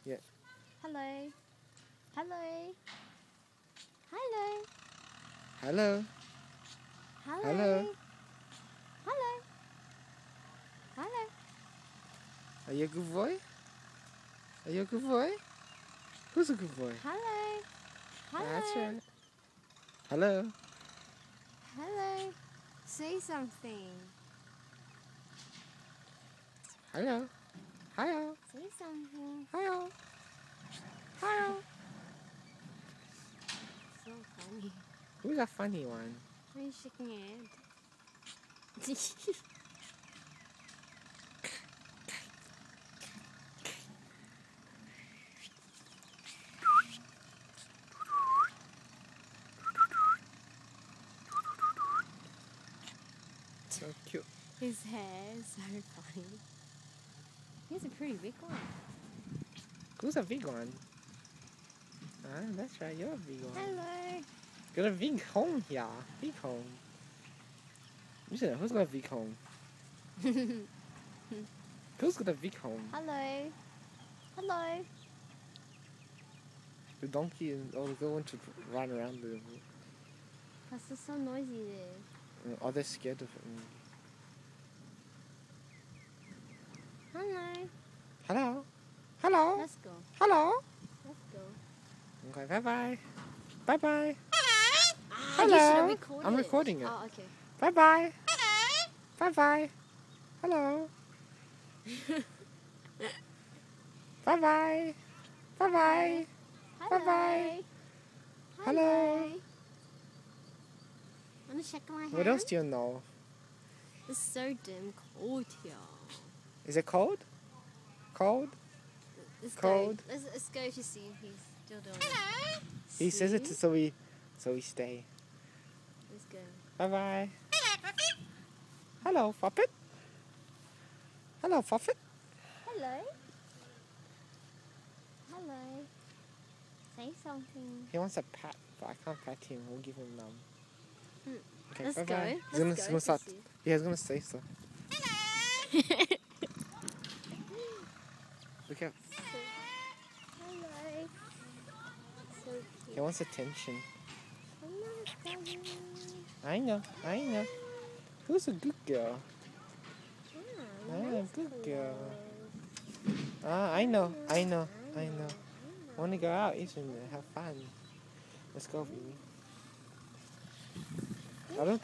Yeah. Hello. Hello. Hello. Hello. Hello. Hello. Hello. Hello. Are you a good boy? Are you a good boy? Who's a good boy? Hello. Hello. That's right. Hello. Hello. Say something. Hello. Hello. Say something. Hello. Hello. So funny. Who's a funny one? Why are you shaking your head? So cute. His hair is so funny. He's a pretty big one. Who's a big one? Ah, that's right. You're a big one. Hello. Got a big home here. Big home. Listen, who's got a big home? Who's got a big home? Hello. Hello. The donkey and all the girl want to run around the. That's just so noisy there. Are they scared of it? Hello. Hello. Hello. Let's go. Hello. Let's go. Okay. Bye bye. Bye bye. Ah, Hello. you should have recorded. I'm recording it. Oh, okay. Bye bye. Bye bye. Hello. Bye bye. Bye bye. Hello. Bye-bye. Hello. Wanna check my hand? What else do you know? It's so damn cold here. Is it cold? Cold? Let's Cold. go. Let's go to see if he's still doing it. He says it See? so we stay. Let's go. Bye bye. Hello, Puppet. Hello, Puppet. Hello. Hello. Say something. He wants a pat, but I can't pat him. We'll give him none. Okay, Let's bye go. bye. Let's go. start. to see. Yeah, he's gonna say so. Look out. Hello. So He cute. wants attention. Hello, Daddy. I know. I know. Who's a good girl? Ah, Ah, nice good girl. clothes. Ah, I know. I know. I know. Want to go out, isn't it? Have fun. Let's go, baby. I don't think